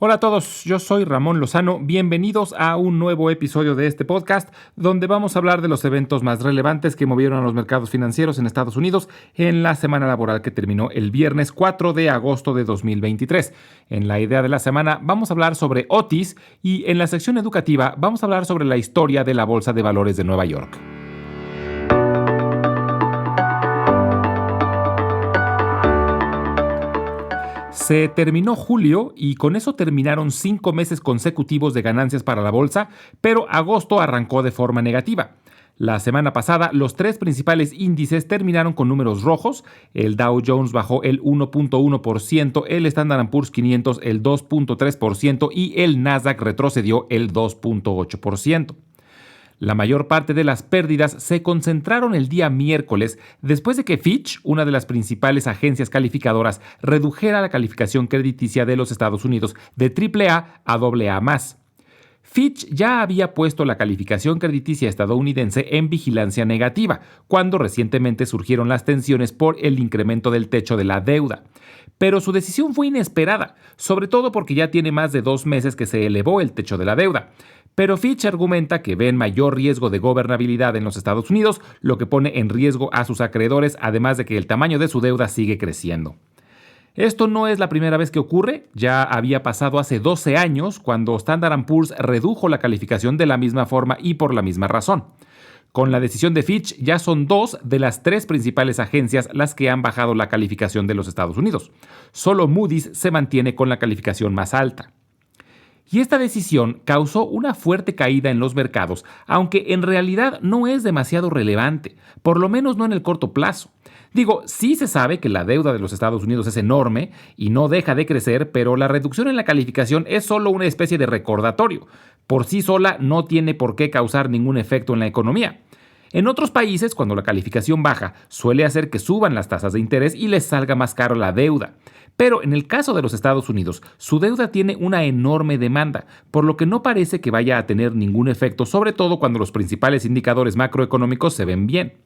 Hola a todos, yo soy Ramón Lozano, bienvenidos a un nuevo episodio de este podcast donde vamos a hablar de los eventos más relevantes que movieron a los mercados financieros en Estados Unidos en la semana laboral que terminó el viernes 4 de agosto de 2023. En la idea de la semana vamos a hablar sobre Otis y en la sección educativa vamos a hablar sobre la historia de la Bolsa de Valores de Nueva York. Se terminó julio y con eso terminaron 5 meses consecutivos de ganancias para la bolsa, pero agosto arrancó de forma negativa. La semana pasada, los tres principales índices terminaron con números rojos. El Dow Jones bajó el 1.1%, el Standard & Poor's 500 el 2.3% y el Nasdaq retrocedió el 2.8%. La mayor parte de las pérdidas se concentraron el día miércoles después de que Fitch, una de las principales agencias calificadoras, redujera la calificación crediticia de los Estados Unidos de AAA a AA+. Fitch ya había puesto la calificación crediticia estadounidense en vigilancia negativa, cuando recientemente surgieron las tensiones por el incremento del techo de la deuda. Pero su decisión fue inesperada, sobre todo porque ya tiene más de 2 meses que se elevó el techo de la deuda. Pero Fitch argumenta que ven mayor riesgo de gobernabilidad en los Estados Unidos, lo que pone en riesgo a sus acreedores, además de que el tamaño de su deuda sigue creciendo. Esto no es la primera vez que ocurre, ya había pasado hace 12 años cuando Standard & Poor's redujo la calificación de la misma forma y por la misma razón. Con la decisión de Fitch ya son 2 de las 3 principales agencias las que han bajado la calificación de los Estados Unidos. Solo Moody's se mantiene con la calificación más alta. Y esta decisión causó una fuerte caída en los mercados, aunque en realidad no es demasiado relevante, por lo menos no en el corto plazo. Sí se sabe que la deuda de los Estados Unidos es enorme y no deja de crecer, pero la reducción en la calificación es solo una especie de recordatorio. Por sí sola no tiene por qué causar ningún efecto en la economía. En otros países, cuando la calificación baja, suele hacer que suban las tasas de interés y les salga más caro la deuda. Pero en el caso de los Estados Unidos, su deuda tiene una enorme demanda, por lo que no parece que vaya a tener ningún efecto, sobre todo cuando los principales indicadores macroeconómicos se ven bien.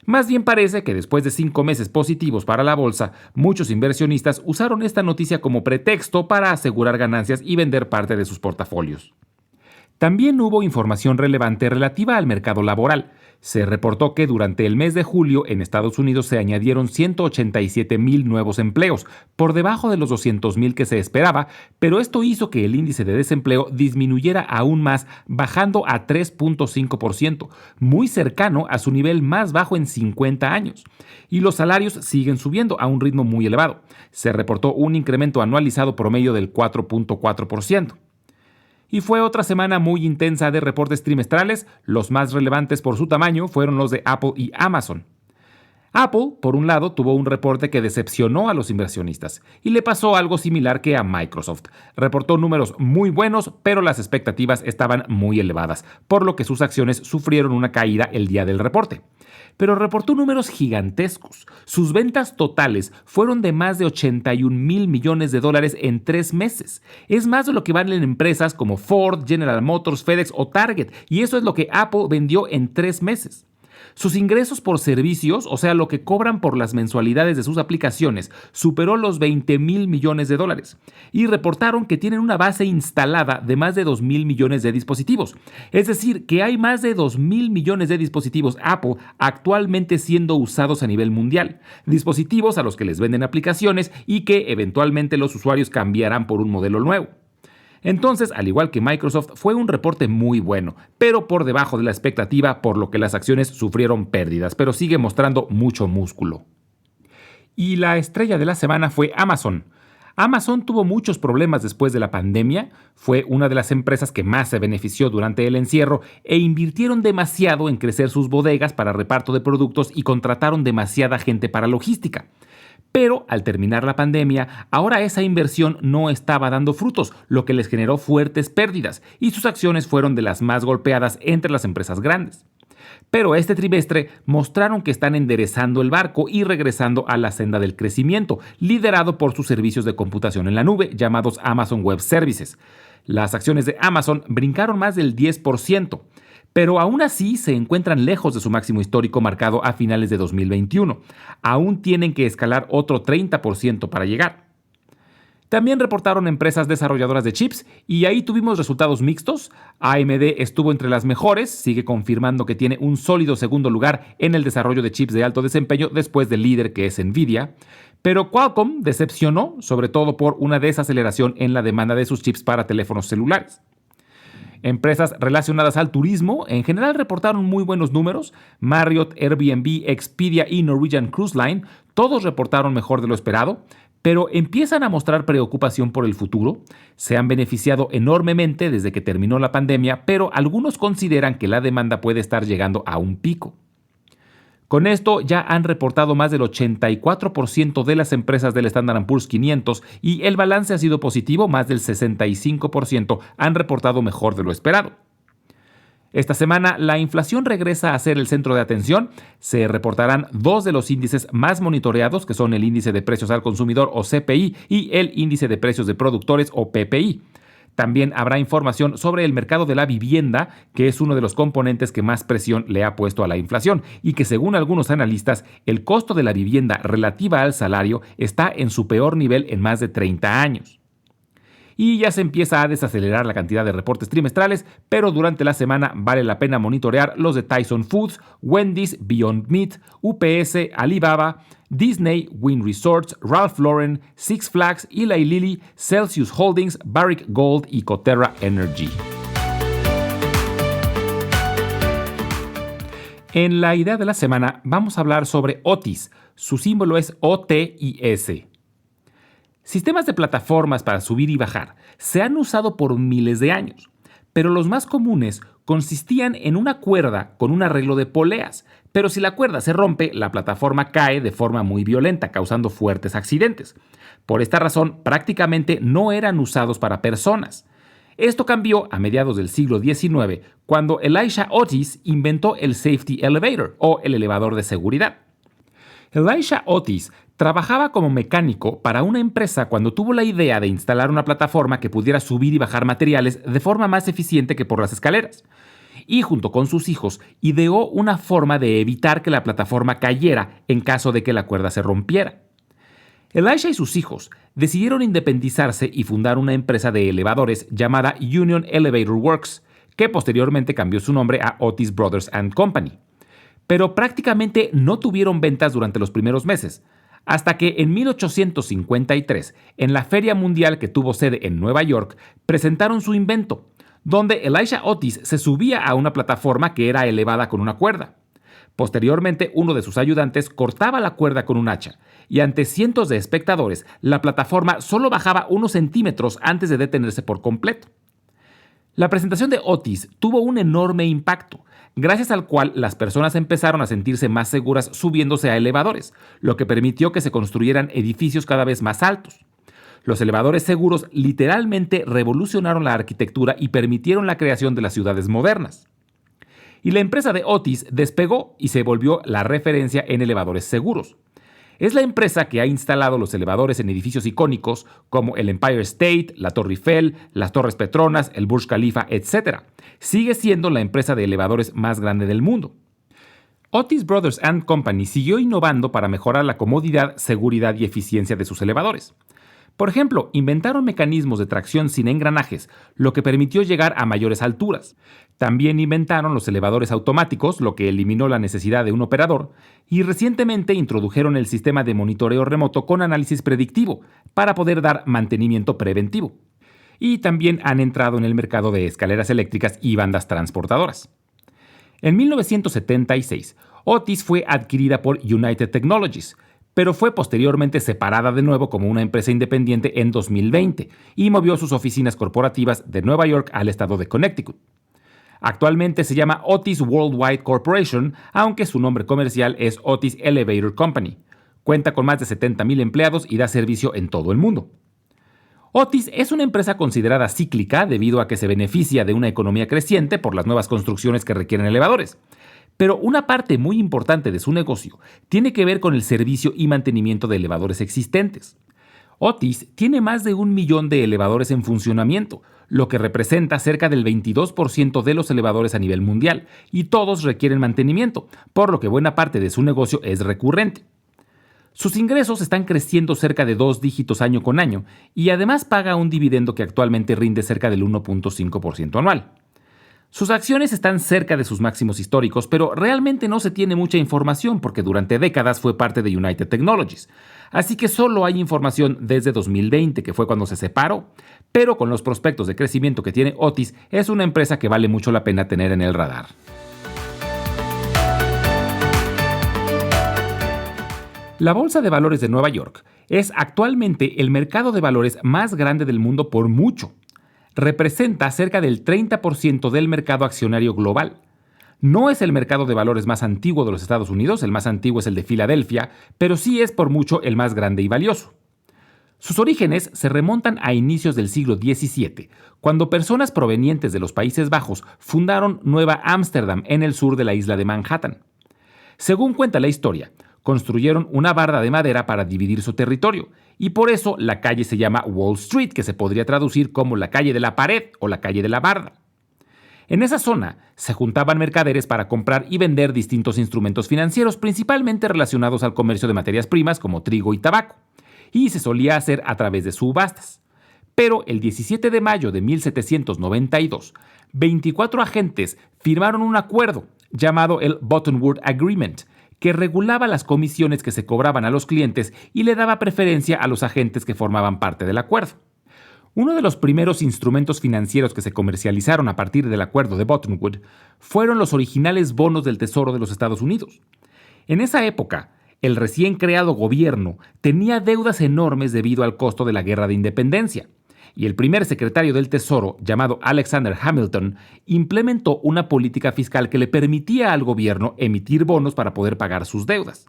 Más bien parece que después de 5 meses positivos para la bolsa, muchos inversionistas usaron esta noticia como pretexto para asegurar ganancias y vender parte de sus portafolios. También hubo información relevante relativa al mercado laboral. Se reportó que durante el mes de julio en Estados Unidos se añadieron 187,000 nuevos empleos, por debajo de los 200,000 que se esperaba, pero esto hizo que el índice de desempleo disminuyera aún más, bajando a 3.5%, muy cercano a su nivel más bajo en 50 años. Y los salarios siguen subiendo a un ritmo muy elevado. Se reportó un incremento anualizado promedio del 4.4%. Y fue otra semana muy intensa de reportes trimestrales. Los más relevantes por su tamaño fueron los de Apple y Amazon. Apple, por un lado, tuvo un reporte que decepcionó a los inversionistas y le pasó algo similar que a Microsoft. Reportó números muy buenos, pero las expectativas estaban muy elevadas, por lo que sus acciones sufrieron una caída el día del reporte. Pero reportó números gigantescos. Sus ventas totales fueron de más de 81,000 millones de dólares en 3 meses. Es más de lo que valen empresas como Ford, General Motors, FedEx o Target, y eso es lo que Apple vendió en 3 meses. Sus ingresos por servicios, o sea, lo que cobran por las mensualidades de sus aplicaciones, superó los 20,000 millones de dólares. Y reportaron que tienen una base instalada de más de 2,000 millones de dispositivos. Es decir, que hay más de 2,000 millones de dispositivos Apple actualmente siendo usados a nivel mundial. Dispositivos a los que les venden aplicaciones y que eventualmente los usuarios cambiarán por un modelo nuevo. Entonces, al igual que Microsoft, fue un reporte muy bueno, pero por debajo de la expectativa, por lo que las acciones sufrieron pérdidas, pero sigue mostrando mucho músculo. Y la estrella de la semana fue Amazon. Amazon tuvo muchos problemas después de la pandemia, fue una de las empresas que más se benefició durante el encierro e invirtieron demasiado en crecer sus bodegas para reparto de productos y contrataron demasiada gente para logística. Pero al terminar la pandemia, ahora esa inversión no estaba dando frutos, lo que les generó fuertes pérdidas, y sus acciones fueron de las más golpeadas entre las empresas grandes. Pero este trimestre mostraron que están enderezando el barco y regresando a la senda del crecimiento, liderado por sus servicios de computación en la nube, llamados Amazon Web Services. Las acciones de Amazon brincaron más del 10%. Pero aún así se encuentran lejos de su máximo histórico marcado a finales de 2021. Aún tienen que escalar otro 30% para llegar. También reportaron empresas desarrolladoras de chips y ahí tuvimos resultados mixtos. AMD estuvo entre las mejores, sigue confirmando que tiene un sólido segundo lugar en el desarrollo de chips de alto desempeño después del líder que es Nvidia. Pero Qualcomm decepcionó, sobre todo por una desaceleración en la demanda de sus chips para teléfonos celulares. Empresas relacionadas al turismo en general reportaron muy buenos números. Marriott, Airbnb, Expedia y Norwegian Cruise Line todos reportaron mejor de lo esperado, pero empiezan a mostrar preocupación por el futuro. Se han beneficiado enormemente desde que terminó la pandemia, pero algunos consideran que la demanda puede estar llegando a un pico. Con esto ya han reportado más del 84% de las empresas del Standard & Poor's 500 y el balance ha sido positivo, más del 65% han reportado mejor de lo esperado. Esta semana la inflación regresa a ser el centro de atención. Se reportarán dos de los índices más monitoreados, que son el índice de precios al consumidor o CPI y el índice de precios de productores o PPI. También habrá información sobre el mercado de la vivienda, que es uno de los componentes que más presión le ha puesto a la inflación y que según algunos analistas, el costo de la vivienda relativa al salario está en su peor nivel en más de 30 años. Y ya se empieza a desacelerar la cantidad de reportes trimestrales, pero durante la semana vale la pena monitorear los de Tyson Foods, Wendy's, Beyond Meat, UPS, Alibaba, Disney, Wynn Resorts, Ralph Lauren, Six Flags, Eli Lilly, Celsius Holdings, Barrick Gold y Coterra Energy. En la idea de la semana vamos a hablar sobre Otis. Su símbolo es OTIS. Sistemas de plataformas para subir y bajar se han usado por miles de años, pero los más comunes consistían en una cuerda con un arreglo de poleas, pero si la cuerda se rompe, la plataforma cae de forma muy violenta, causando fuertes accidentes. Por esta razón, prácticamente no eran usados para personas. Esto cambió a mediados del siglo XIX, cuando Elisha Otis inventó el Safety Elevator, o el elevador de seguridad. Elisha Otis trabajaba como mecánico para una empresa cuando tuvo la idea de instalar una plataforma que pudiera subir y bajar materiales de forma más eficiente que por las escaleras. Y junto con sus hijos ideó una forma de evitar que la plataforma cayera en caso de que la cuerda se rompiera. Elisha y sus hijos decidieron independizarse y fundar una empresa de elevadores llamada Union Elevator Works, que posteriormente cambió su nombre a Otis Brothers & Company. Pero prácticamente no tuvieron ventas durante los primeros meses, hasta que en 1853, en la Feria Mundial que tuvo sede en Nueva York, presentaron su invento, donde Elisha Otis se subía a una plataforma que era elevada con una cuerda. Posteriormente, uno de sus ayudantes cortaba la cuerda con un hacha, y ante cientos de espectadores, la plataforma solo bajaba unos centímetros antes de detenerse por completo. La presentación de Otis tuvo un enorme impacto, gracias al cual las personas empezaron a sentirse más seguras subiéndose a elevadores, lo que permitió que se construyeran edificios cada vez más altos. Los elevadores seguros literalmente revolucionaron la arquitectura y permitieron la creación de las ciudades modernas. Y la empresa de Otis despegó y se volvió la referencia en elevadores seguros. Es la empresa que ha instalado los elevadores en edificios icónicos como el Empire State, la Torre Eiffel, las Torres Petronas, el Burj Khalifa, etc. Sigue siendo la empresa de elevadores más grande del mundo. Otis Brothers & Company siguió innovando para mejorar la comodidad, seguridad y eficiencia de sus elevadores. Por ejemplo, inventaron mecanismos de tracción sin engranajes, lo que permitió llegar a mayores alturas. También inventaron los elevadores automáticos, lo que eliminó la necesidad de un operador, y recientemente introdujeron el sistema de monitoreo remoto con análisis predictivo para poder dar mantenimiento preventivo. Y también han entrado en el mercado de escaleras eléctricas y bandas transportadoras. En 1976, Otis fue adquirida por United Technologies, pero fue posteriormente separada de nuevo como una empresa independiente en 2020 y movió sus oficinas corporativas de Nueva York al estado de Connecticut. Actualmente se llama Otis Worldwide Corporation, aunque su nombre comercial es Otis Elevator Company. Cuenta con más de 70,000 empleados y da servicio en todo el mundo. Otis es una empresa considerada cíclica debido a que se beneficia de una economía creciente por las nuevas construcciones que requieren elevadores. Pero una parte muy importante de su negocio tiene que ver con el servicio y mantenimiento de elevadores existentes. Otis tiene más de 1 millón de elevadores en funcionamiento, lo que representa cerca del 22% de los elevadores a nivel mundial, y todos requieren mantenimiento, por lo que buena parte de su negocio es recurrente. Sus ingresos están creciendo cerca de 2 dígitos año con año y además paga un dividendo que actualmente rinde cerca del 1.5% anual. Sus acciones están cerca de sus máximos históricos, pero realmente no se tiene mucha información porque durante décadas fue parte de United Technologies. Así que solo hay información desde 2020, que fue cuando se separó, pero con los prospectos de crecimiento que tiene Otis, es una empresa que vale mucho la pena tener en el radar. La Bolsa de Valores de Nueva York es actualmente el mercado de valores más grande del mundo por mucho. Representa cerca del 30% del mercado accionario global. No es el mercado de valores más antiguo de los Estados Unidos, el más antiguo es el de Filadelfia, pero sí es por mucho el más grande y valioso. Sus orígenes se remontan a inicios del siglo XVII, cuando personas provenientes de los Países Bajos fundaron Nueva Ámsterdam en el sur de la isla de Manhattan. Según cuenta la historia, construyeron una barda de madera para dividir su territorio, y por eso la calle se llama Wall Street, que se podría traducir como la calle de la pared o la calle de la barda. En esa zona se juntaban mercaderes para comprar y vender distintos instrumentos financieros, principalmente relacionados al comercio de materias primas como trigo y tabaco, y se solía hacer a través de subastas. Pero el 17 de mayo de 1792, 24 agentes firmaron un acuerdo llamado el Buttonwood Agreement, que regulaba las comisiones que se cobraban a los clientes y le daba preferencia a los agentes que formaban parte del acuerdo. Uno de los primeros instrumentos financieros que se comercializaron a partir del acuerdo de Buttonwood fueron los originales bonos del Tesoro de los Estados Unidos. En esa época, el recién creado gobierno tenía deudas enormes debido al costo de la Guerra de Independencia, y el primer secretario del Tesoro, llamado Alexander Hamilton, implementó una política fiscal que le permitía al gobierno emitir bonos para poder pagar sus deudas.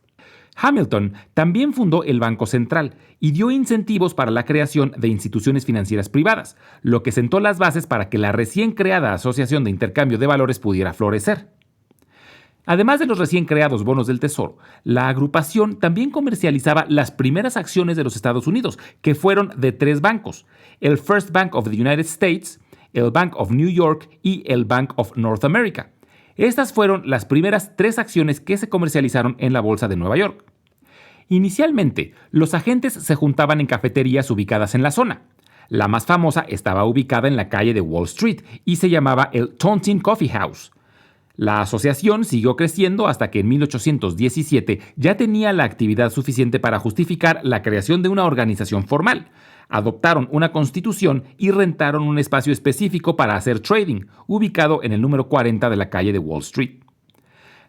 Hamilton también fundó el Banco Central y dio incentivos para la creación de instituciones financieras privadas, lo que sentó las bases para que la recién creada Asociación de Intercambio de Valores pudiera florecer. Además de los recién creados bonos del Tesoro, la agrupación también comercializaba las primeras acciones de los Estados Unidos, que fueron de 3 bancos: el First Bank of the United States, el Bank of New York y el Bank of North America. Estas fueron las primeras 3 acciones que se comercializaron en la Bolsa de Nueva York. Inicialmente, los agentes se juntaban en cafeterías ubicadas en la zona. La más famosa estaba ubicada en la calle de Wall Street y se llamaba el Taunton Coffee House. La asociación siguió creciendo hasta que en 1817 ya tenía la actividad suficiente para justificar la creación de una organización formal. Adoptaron una constitución y rentaron un espacio específico para hacer trading, ubicado en el número 40 de la calle de Wall Street.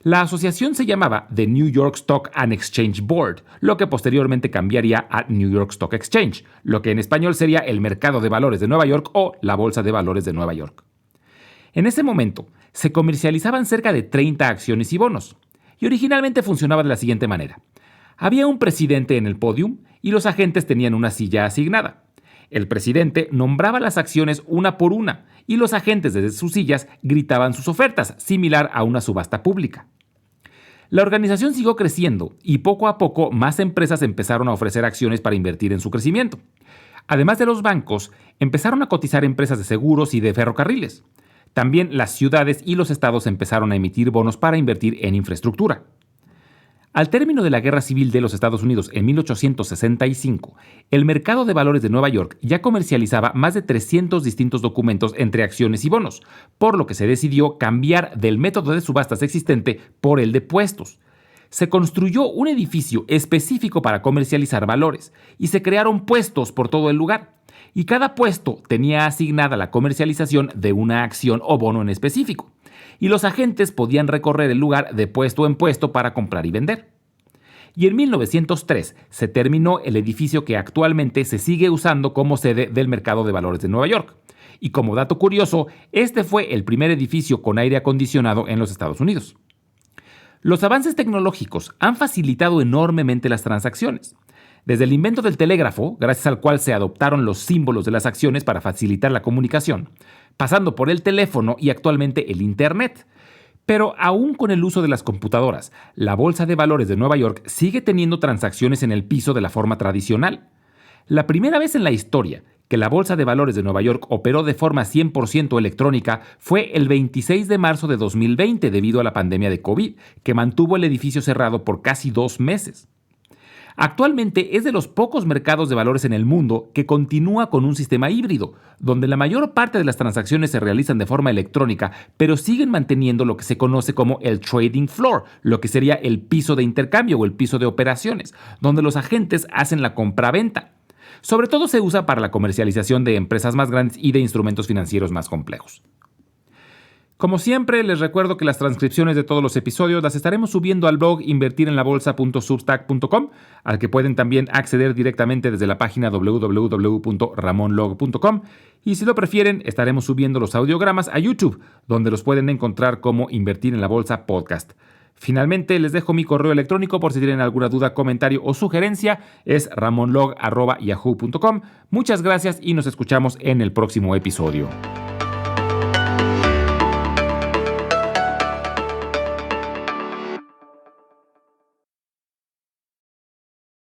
La asociación se llamaba The New York Stock and Exchange Board, lo que posteriormente cambiaría a New York Stock Exchange, lo que en español sería el Mercado de Valores de Nueva York o la Bolsa de Valores de Nueva York. En ese momento, se comercializaban cerca de 30 acciones y bonos, y originalmente funcionaba de la siguiente manera. Había un presidente en el podium y los agentes tenían una silla asignada. El presidente nombraba las acciones una por una y los agentes desde sus sillas gritaban sus ofertas, similar a una subasta pública. La organización siguió creciendo y poco a poco más empresas empezaron a ofrecer acciones para invertir en su crecimiento. Además de los bancos, empezaron a cotizar empresas de seguros y de ferrocarriles. También las ciudades y los estados empezaron a emitir bonos para invertir en infraestructura. Al término de la Guerra Civil de los Estados Unidos en 1865, el mercado de valores de Nueva York ya comercializaba más de 300 distintos documentos entre acciones y bonos, por lo que se decidió cambiar del método de subastas existente por el de puestos. Se construyó un edificio específico para comercializar valores y se crearon puestos por todo el lugar. Y cada puesto tenía asignada la comercialización de una acción o bono en específico, y los agentes podían recorrer el lugar de puesto en puesto para comprar y vender. Y en 1903 se terminó el edificio que actualmente se sigue usando como sede del Mercado de Valores de Nueva York. Y como dato curioso, este fue el primer edificio con aire acondicionado en los Estados Unidos. Los avances tecnológicos han facilitado enormemente las transacciones. Desde el invento del telégrafo, gracias al cual se adoptaron los símbolos de las acciones para facilitar la comunicación, pasando por el teléfono y actualmente el Internet. Pero aún con el uso de las computadoras, la Bolsa de Valores de Nueva York sigue teniendo transacciones en el piso de la forma tradicional. La primera vez en la historia que la Bolsa de Valores de Nueva York operó de forma 100% electrónica fue el 26 de marzo de 2020 debido a la pandemia de COVID, que mantuvo el edificio cerrado por casi 2 meses. Actualmente es de los pocos mercados de valores en el mundo que continúa con un sistema híbrido, donde la mayor parte de las transacciones se realizan de forma electrónica, pero siguen manteniendo lo que se conoce como el trading floor, lo que sería el piso de intercambio o el piso de operaciones, donde los agentes hacen la compra-venta. Sobre todo se usa para la comercialización de empresas más grandes y de instrumentos financieros más complejos. Como siempre, les recuerdo que las transcripciones de todos los episodios las estaremos subiendo al blog invertirenlabolsa.substack.com, al que pueden también acceder directamente desde la página www.ramonlog.com, y si lo prefieren, estaremos subiendo los audiogramas a YouTube, donde los pueden encontrar como Invertir en la Bolsa Podcast. Finalmente, les dejo mi correo electrónico por si tienen alguna duda, comentario o sugerencia. Es ramonlog@yahoo.com. Muchas gracias y nos escuchamos en el próximo episodio.